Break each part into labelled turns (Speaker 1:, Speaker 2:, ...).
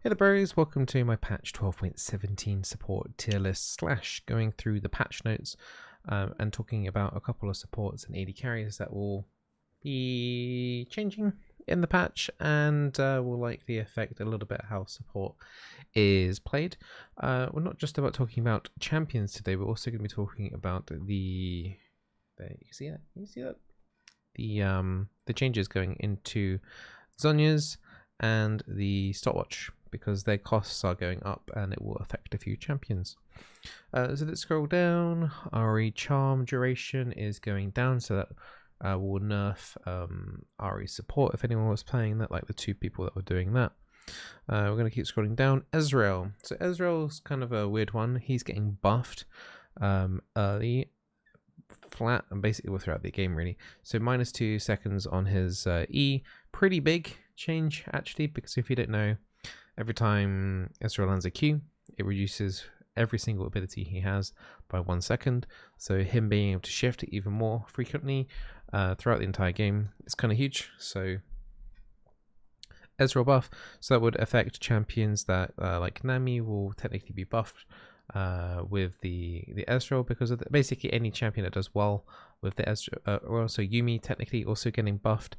Speaker 1: Hey there bros, welcome to my patch 12.17 support tier list / going through the patch notes and talking about a couple of supports and AD carries that will be changing in the patch and will likely affect a little bit how support is played. We're not just about talking about champions today, we're also going to be talking about the changes going into Zhonya's and the stopwatch, because their costs are going up and it will affect a few champions. So let's scroll down. Ahri charm duration is going down, so that will nerf Ahri support if anyone was playing that, like the two people that were doing that. We're going to keep scrolling down. Ezreal. So Ezreal's kind of a weird one. He's getting buffed early, flat, and basically throughout the game really. So -2 seconds on his E. Pretty big change actually, because if you don't know, every time Ezreal lands a Q, it reduces every single ability he has by 1 second. So him being able to shift even more frequently throughout the entire game is kind of huge. So Ezreal buff, so that would affect champions that like Nami will technically be buffed with the Ezreal, because of basically any champion that does well with the Ezreal, or also Yumi technically also getting buffed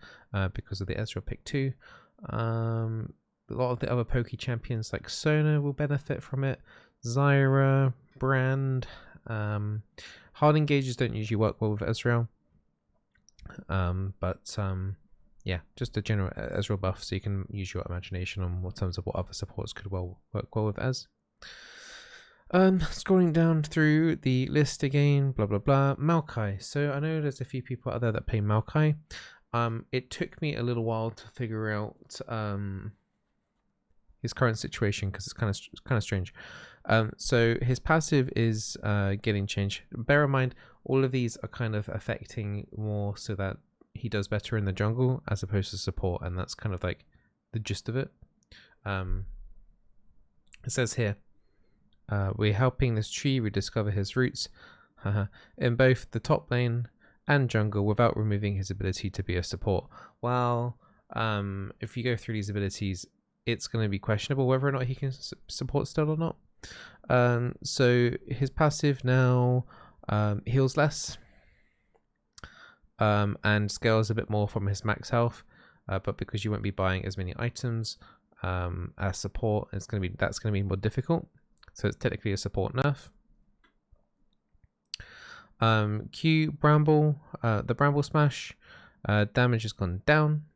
Speaker 1: because of the Ezreal pick 2. A lot of the other pokey champions like Sona will benefit from it. Zyra, Brand, hard engages don't usually work well with Ezreal, yeah, just a general Ezreal buff, so you can use your imagination on what terms of what other supports could work well with Ez. Scrolling down through the list again, blah blah blah. Maokai. So I know there's a few people out there that play Maokai. It took me a little while to figure out his current situation, because it's kind of strange. So his passive is getting changed. Bear in mind, all of these are kind of affecting more so that he does better in the jungle as opposed to support, and that's kind of like the gist of it. It says here, we're helping this tree rediscover his roots in both the top lane and jungle without removing his ability to be a support. Well, if you go through these abilities, it's going to be questionable whether or not he can support still or not. So his passive now heals less and scales a bit more from his max health, but because you won't be buying as many items as support, that's going to be more difficult. So it's technically a support nerf. Q Bramble, the Bramble Smash, damage has gone down.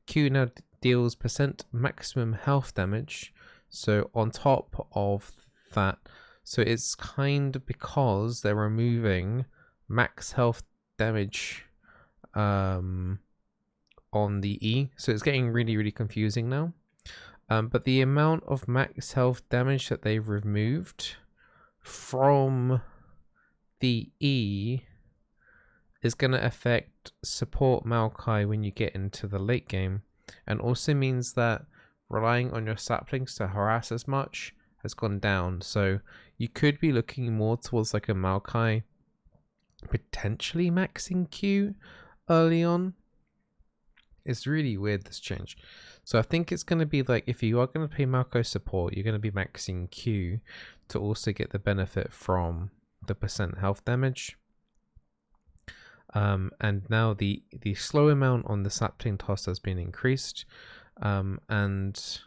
Speaker 1: Q now deals % maximum health damage, so on top of that, so it's kind of because they're removing max health damage on the E, so it's getting really confusing now. But the amount of max health damage that they've removed from the E is going to affect support Maokai when you get into the late game, and also means that relying on your saplings to harass as much has gone down. So you could be looking more towards like a Maokai potentially maxing Q early on. It's really weird, this change. So I think it's going to be like, if you are going to play Maokai support, you're going to be maxing Q to also get the benefit from the % health damage. And now the slow amount on the sapling toss has been increased, and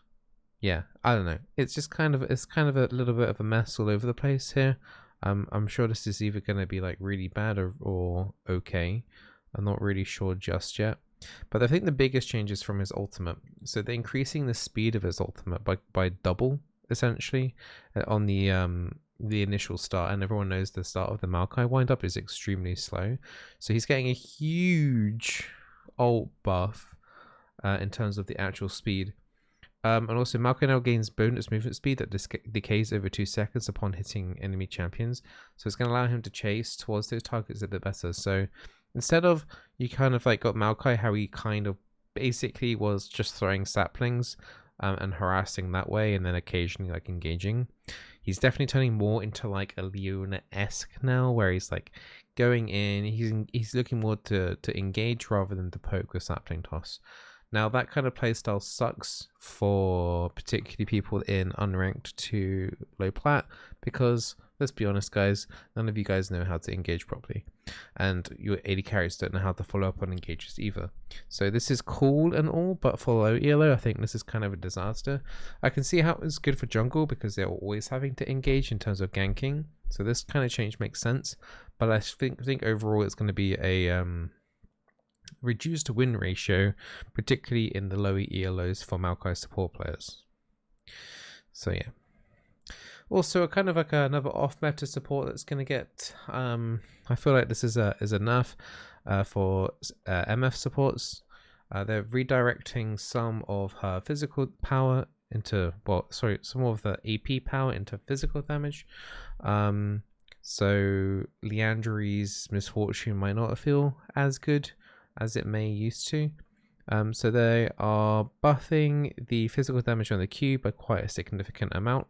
Speaker 1: yeah, I don't know, it's just kind of a little bit of a mess all over the place here. I'm sure this is either going to be like really bad or okay. I'm not really sure just yet, but I think the biggest change is from his ultimate. So they're increasing the speed of his ultimate by double essentially on the initial start, and everyone knows the start of the Maokai windup is extremely slow, so he's getting a huge ult buff in terms of the actual speed. And also Maokai now gains bonus movement speed that decays over 2 seconds upon hitting enemy champions, so it's going to allow him to chase towards those targets a bit better. So instead of, you kind of like got Maokai how he kind of basically was just throwing saplings and harassing that way, and then occasionally like engaging, he's definitely turning more into like a Leona-esque now, where he's like going in, he's looking more to engage rather than to poke with sapling toss. Now that kind of playstyle sucks for particularly people in unranked to low plat, because let's be honest guys, none of you guys know how to engage properly, and your AD carries don't know how to follow up on engages either. So this is cool and all, but for low elo I think this is kind of a disaster. I can see how it's good for jungle because they're always having to engage in terms of ganking, so this kind of change makes sense, but I think overall it's going to be a reduced win ratio, particularly in the lower ELOs for Maokai support players. So yeah. Also, kind of like another off-meta support that's going to get. I feel like this is a nerf for MF supports. They're redirecting some of her physical power into some of the AP power into physical damage. So Leandry's misfortune might not feel as good as it may used to. So they are buffing the physical damage on the Q by quite a significant amount.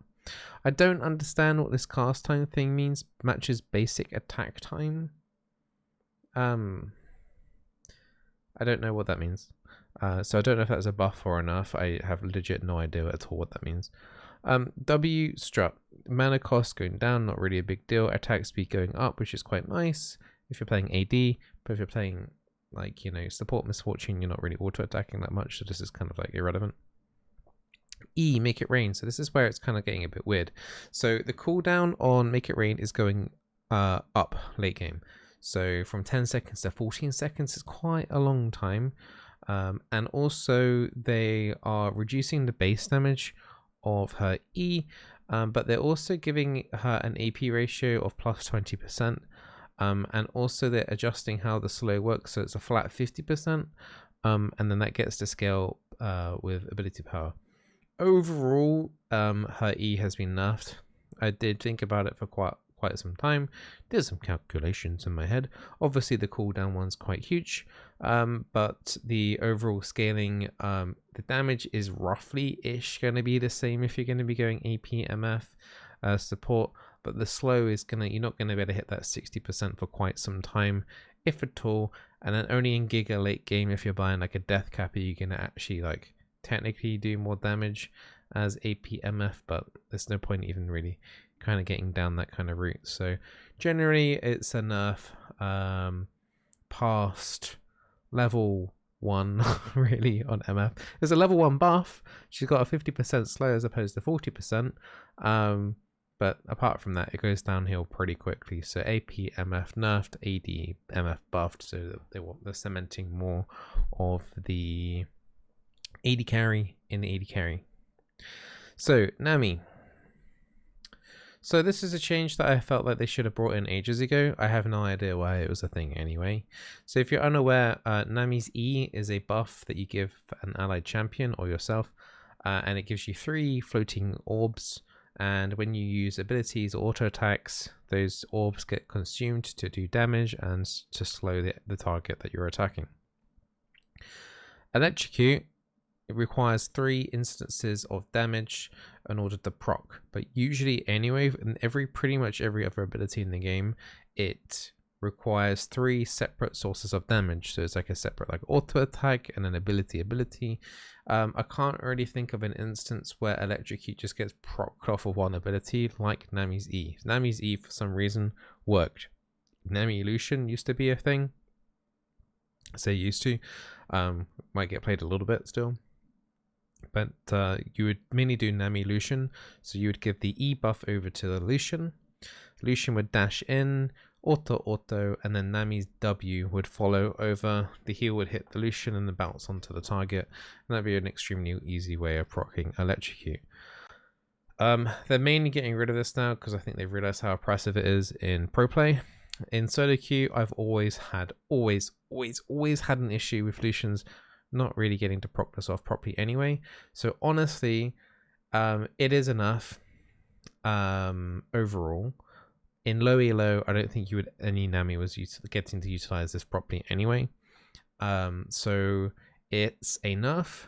Speaker 1: I don't understand what this cast time thing means. Matches basic attack time. I don't know what that means. So I don't know if that's a buff or a nerf. I have legit no idea at all what that means. W strut, mana cost going down, not really a big deal. Attack speed going up, which is quite nice if you're playing AD, but if you're playing like, you know, support misfortune, you're not really auto attacking that much, so this is kind of like irrelevant. E, make it rain. So this is where it's kind of getting a bit weird. So the cooldown on make it rain is going up late game. So from 10 seconds to 14 seconds is quite a long time. And also they are reducing the base damage of her E, but they're also giving her an AP ratio of plus 20%. And also they're adjusting how the slow works, so it's a flat 50%, and then that gets to scale with ability power. Overall, her E has been nerfed. I did think about it for quite some time. Did some calculations in my head. Obviously the cooldown one's quite huge, but the overall scaling, the damage is roughly-ish going to be the same if you're going to be going AP, MF, support. But the slow is you're not gonna be able to hit that 60% for quite some time, if at all. And then only in Giga late game, if you're buying like a Death Capper, you're gonna actually like technically do more damage as AP MF, but there's no point even really kind of getting down that kind of route. So generally it's a nerf past level 1 really on MF. There's a level 1 buff. She's got a 50% slow as opposed to 40%. But apart from that, it goes downhill pretty quickly. So AP MF nerfed, AD MF buffed, so they're cementing more of the AD carry in the AD carry. So Nami. So this is a change that I felt like they should have brought in ages ago. I have no idea why it was a thing anyway. So if you're unaware, Nami's E is a buff that you give an allied champion or yourself, and it gives you 3 floating orbs. And when you use abilities or auto attacks, those orbs get consumed to do damage and to slow the target that you're attacking. Electrocute, it requires 3 instances of damage in order to proc, but usually anyway, in pretty much every other ability in the game, it requires 3 separate sources of damage. So it's like a separate like auto attack and an ability. I can't really think of an instance where Electrocute just gets procced off of one ability like Nami's E. Nami's E for some reason worked. Nami Illusion used to be a thing. I say used to. Might get played a little bit still. But you would mainly do Nami Illusion. So you would give the E buff over to the Lucian. Lucian would dash in, auto, and then Nami's W would follow over. The heal would hit the Lucian and then bounce onto the target. And that'd be an extremely easy way of proccing Electrocute. They're mainly getting rid of this now because I think they've realized how oppressive it is in pro play. In solo queue, I've always had an issue with Lucians not really getting to proc this off properly anyway. So honestly, it is enough overall. In low elo, I don't think any Nami was getting to utilize this properly anyway. So it's a nerf,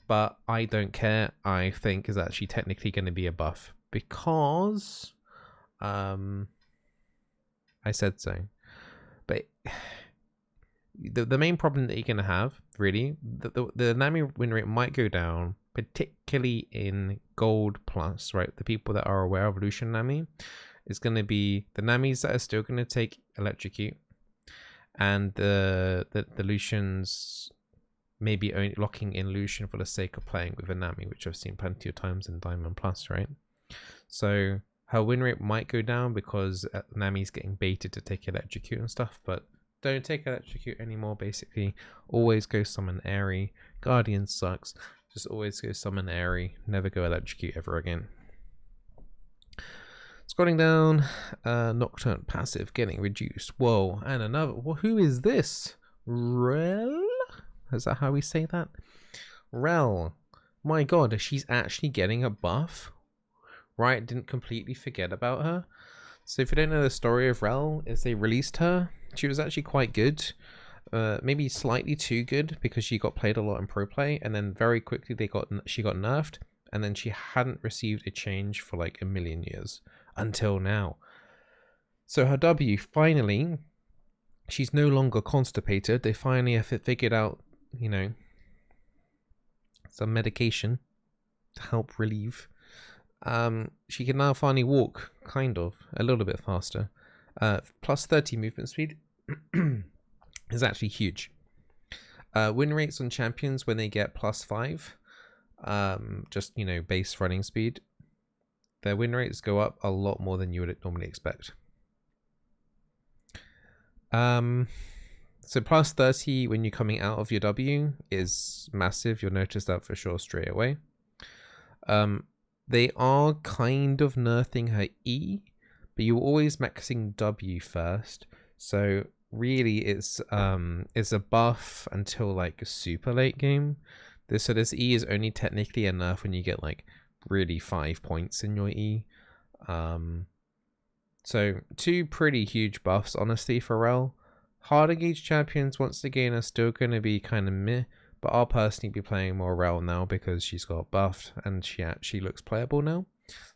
Speaker 1: but I don't care. I think is actually technically going to be a buff because I said so. But the main problem that you're going to have really. The Nami win rate might go down, particularly in Gold Plus, right? The people that are aware of Lucian Nami is going to be the Namis that are still going to take Electrocute, and the Lucians maybe only locking in Lucian for the sake of playing with a Nami, which I've seen plenty of times in Diamond Plus, right? So her win rate might go down because Nami's getting baited to take Electrocute and stuff, but don't take Electrocute anymore, basically. Always go summon Ahri. Guardian sucks. Just always go summon Ahri. Never go Electrocute ever again. Scrolling down, Nocturne passive getting reduced. Whoa, and another. Well, who is this? Rell? Is that how we say that? Rell. My god, she's actually getting a buff. Right, didn't completely forget about her. So if you don't know the story of Rell, is they released her. She was actually quite good. Maybe slightly too good because she got played a lot in pro play, and then very quickly she got nerfed, and then she hadn't received a change for like a million years until now. So her W, finally, she's no longer constipated. They finally have figured out, you know, some medication to help relieve. She can now finally walk, kind of, a little bit faster. Plus 30 movement speed is actually huge. Win rates on champions when they get plus 5, just, you know, base running speed, their win rates go up a lot more than you would normally expect. So plus 30 when you're coming out of your W is massive. You'll notice that for sure straight away. They are kind of nerfing her E, but you're always maxing W first. So really it's a buff until like a super late game. So this E is only technically a nerf when you get like really 5 points in your E. So 2 pretty huge buffs honestly for Rell. Hard engaged champions once again are still going to be kind of meh, but I'll personally be playing more Rell now because she's got buffed and she actually looks playable now.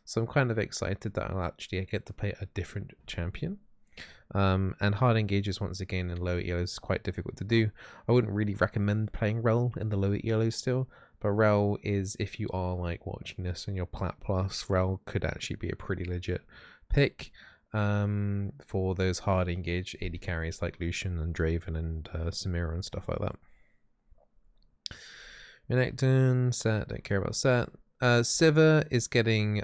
Speaker 1: So I'm kind of excited that I'll actually get to play a different champion. And hard engages once again in low ELOs is quite difficult to do. I wouldn't really recommend playing Rell in the lower ELOs still, but Rell is, if you are like watching this and you're Plat Plus, Rell could actually be a pretty legit pick for those hard engaged AD carries like Lucian and Draven and Samira and stuff like that. Renekton, Set, don't care about Set. Sivir is getting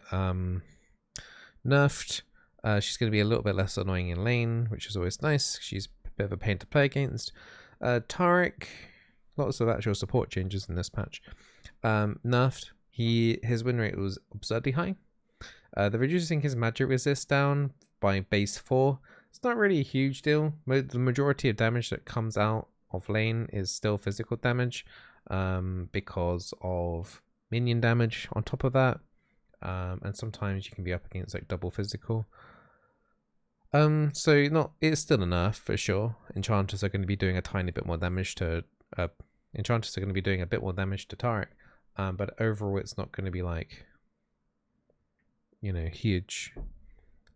Speaker 1: nerfed. She's going to be a little bit less annoying in lane, which is always nice. She's a bit of a pain to play against. Taric, lots of actual support changes in this patch. Nerfed. His win rate was absurdly high. They're reducing his magic resist down by base 4. It's not really a huge deal. The majority of damage that comes out of lane is still physical damage because of minion damage on top of that. And sometimes you can be up against like double physical. So it's still a nerf for sure. Enchanters are going to be doing a tiny bit more damage to Enchanters are going to be doing a bit more damage to Taric. But overall it's not going to be like, you know, huge.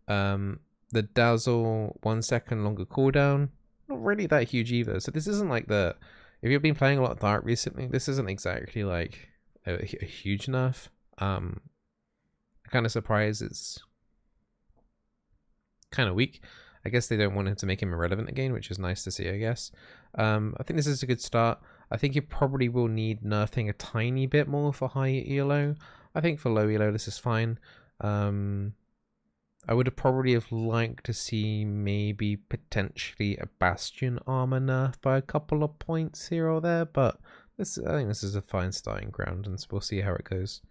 Speaker 1: The Dazzle 1 second longer cooldown, not really that huge either. So this isn't like if you've been playing a lot of Dark recently, this isn't exactly like a huge nerf. I'm kind of surprised it's kind of weak. I guess they don't want him to make him irrelevant again, which is nice to see, I guess. I think this is a good start. I think you probably will need nerfing a tiny bit more for high ELO. I think for low ELO this is fine. I would have probably have liked to see maybe potentially a Bastion armor nerf by a couple of points here or there, but I think this is a fine starting ground, and we'll see how it goes.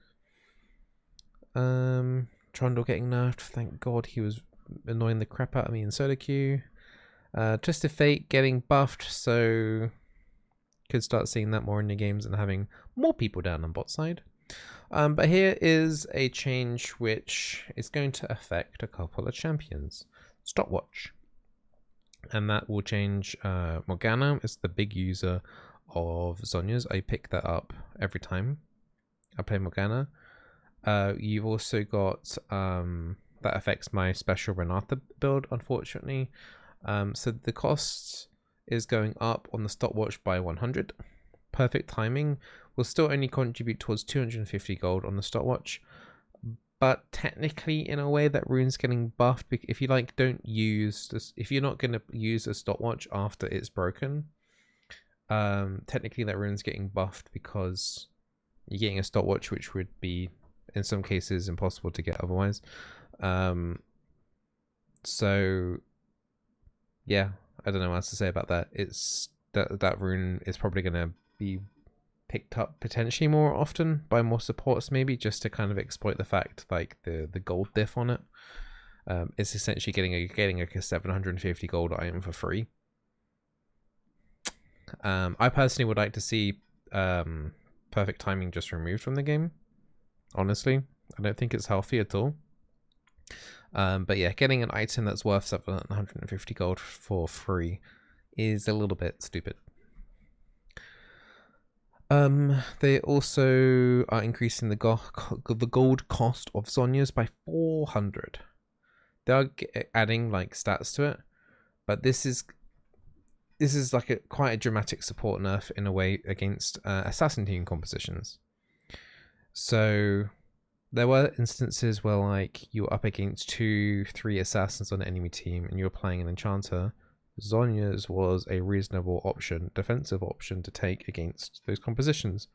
Speaker 1: Trundle getting nerfed. Thank God, he was annoying the crap out of me in solo queue. Twisted Fate getting buffed, so could start seeing that more in your games and having more people down on bot side. But here is a change which is going to affect a couple of champions. Stopwatch. And that will change. Morgana is the big user of Zhonya's. I pick that up every time I play Morgana. You've also got that affects my special Renata build, unfortunately. So the cost is going up on the stopwatch by 100. perfect timing will still only contribute towards 250 gold on the stopwatch. But technically, in a way, that rune's getting buffed. If you like, don't use this. If you're not going to use a stopwatch after it's broken, technically that rune's getting buffed because you're getting a stopwatch, which would be in some cases impossible to get otherwise. So yeah, I don't know what else to say about that. It's that rune is probably going to be picked up potentially more often by more supports, maybe just to kind of exploit the fact like the gold diff on it. It's essentially getting like a 750 gold item for free. I personally would like to see perfect timing just removed from the game. Honestly, I don't think it's healthy at all. But yeah, getting an item that's worth 750 gold for free is a little bit stupid. They also are increasing the gold cost of Zhonya's by 400. They are adding like stats to it, but this is like quite a dramatic support nerf in a way against assassin team compositions. So there were instances where like you were up against 2-3 assassins on an enemy team and you were playing an enchanter. Zhonya's was a reasonable option, defensive option to take against those compositions.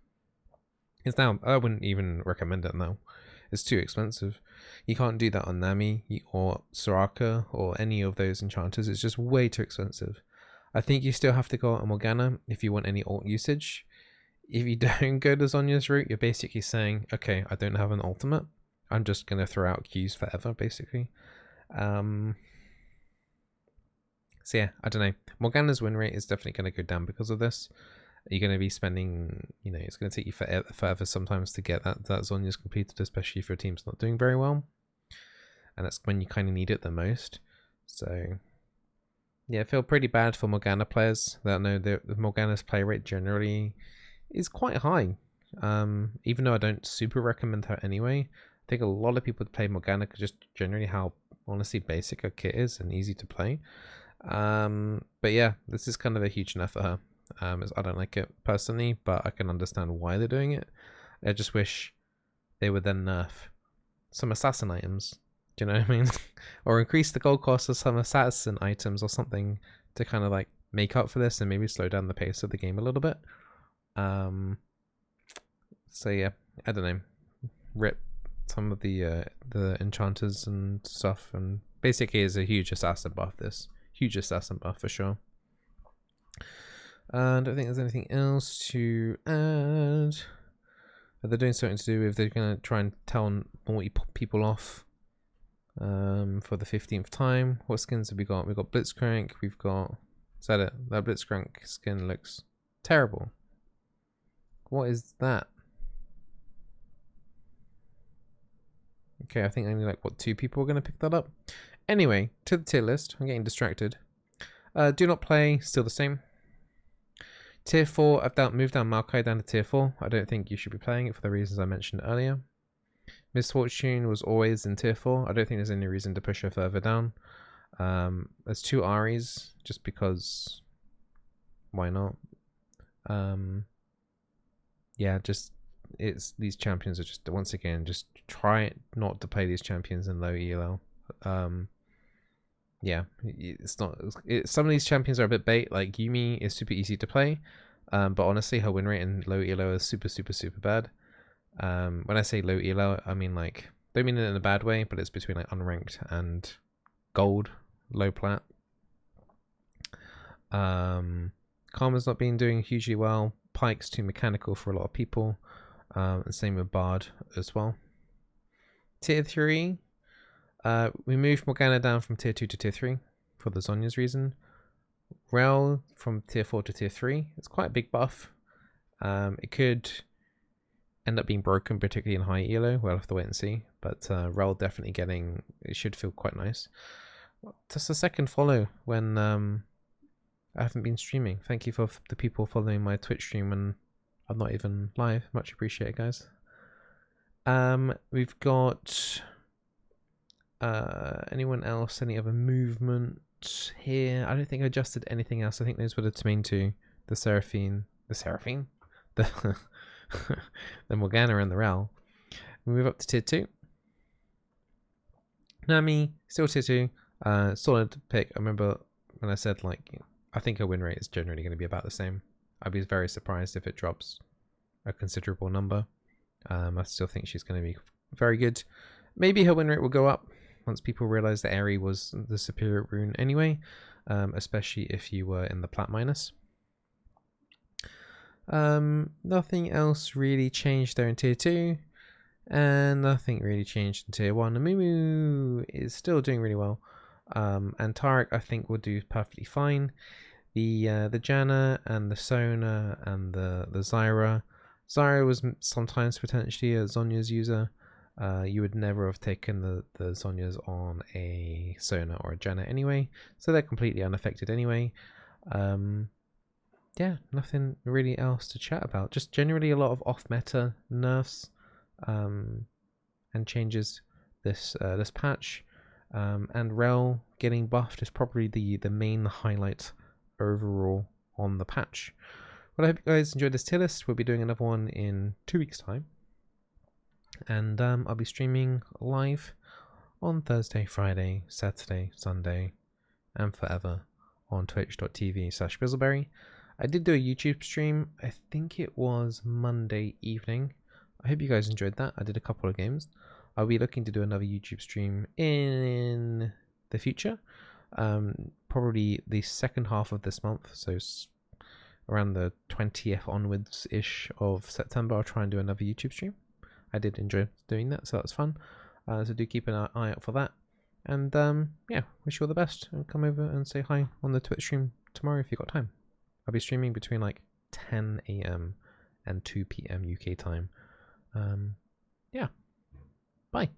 Speaker 1: It's now, I wouldn't even recommend it now. It's too expensive. You can't do that on Nami or Soraka or any of those enchanters. It's just way too expensive. I think you still have to go on Morgana if you want any ult usage. If you don't go to Zhonya's route, you're basically saying, okay, I don't have an ultimate. I'm just going to throw out Qs forever, basically. So yeah, I don't know. Morgana's win rate is definitely going to go down because of this. You're going to be spending, you know, it's going to take you forever sometimes to get that Zhonya's completed, especially if your team's not doing very well. And that's when you kind of need it the most. So yeah, I feel pretty bad for Morgana players that know that Morgana's play rate generally is quite high. Even though I don't super recommend her anyway. I think a lot of people play Morgana because just generally how honestly basic her kit is and easy to play. But yeah, this is kind of a huge nerf for her. I don't like it personally, but I can understand why they're doing it. I just wish they would then nerf some assassin items. Do you know what I mean? Or increase the gold cost of some assassin items or something to kind of like make up for this and maybe slow down the pace of the game a little bit. So yeah, I don't know. Rip some of the enchanters and stuff, and basically is a huge assassin buff. This huge assassin buff for sure. And I don't think there's anything else to add. They're doing something to do with they're gonna try and tell naughty people off for the 15th time. What skins have we got? We've got Blitzcrank. We've got, is that it? That Blitzcrank skin looks terrible. What is that? Okay, I think only like what 2 people are gonna pick that up. Anyway, to the tier list. I'm getting distracted. Do not play, still the same. Tier 4, I've moved down Maokai down to tier 4. I don't think you should be playing it for the reasons I mentioned earlier. Misfortune was always in tier 4. I don't think there's any reason to push her further down. There's 2 Ahris, just because why not? Yeah, just these champions are just, once again, just try not to play these champions in low ELO. Yeah, some of these champions are a bit bait. Like Yumi is super easy to play, but honestly her win rate in low elo is super bad. When I say low elo, I mean like, don't mean it in a bad way, but it's between like unranked and gold, low plat. Karma's not been doing hugely well. Pyke's too mechanical for a lot of people, and same with Bard as well. Tier 3, we moved Morgana down from tier 2 to tier 3 for the Zhonya's reason. Rell from tier 4 to tier 3. It's quite a big buff. It could end up being broken, particularly in high elo. We'll have to wait and see. But Rell definitely getting, it should feel quite nice. Just a second follow when I haven't been streaming. Thank you for the people following my Twitch stream when I'm not even live. Much appreciated, guys. We've got anyone else? Any other movement here? I don't think I adjusted anything else. I think those were the main 2. The Seraphine. the Morgana and the Rell. We move up to tier 2. Nami, still tier 2. Solid pick. I remember when I said, like, I think her win rate is generally going to be about the same. I'd be very surprised if it drops a considerable number. I still think she's going to be very good. Maybe her win rate will go up once people realize that Ahri was the superior rune anyway, especially if you were in the plat minus. Nothing else really changed there in tier 2, and nothing really changed in tier 1. Mumu is still doing really well, and Tarek I think will do perfectly fine. The Janna and the Sona and the Zyra. Zyra was sometimes potentially a Zhonya's user. You would never have taken the Zhonyas on a Sona or a Janna anyway, so they're completely unaffected anyway. Yeah, nothing really else to chat about. Just generally a lot of off-meta nerfs and changes this patch. And Rell getting buffed is probably the main highlight overall on the patch. Well, I hope you guys enjoyed this tier list. We'll be doing another one in 2 weeks' time. And I'll be streaming live on Thursday, Friday, Saturday, Sunday, and forever on twitch.tv/Bizzleberry. I did do a YouTube stream. I think it was Monday evening. I hope you guys enjoyed that. I did a couple of games. I'll be looking to do another YouTube stream in the future. Probably the second half of this month. So around the 20th onwards-ish of September, I'll try and do another YouTube stream. I did enjoy doing that, so that was fun. So do keep an eye out for that. And yeah, wish you all the best. And come over and say hi on the Twitch stream tomorrow if you've got time. I'll be streaming between like 10 AM and 2 PM UK time. Yeah. Bye.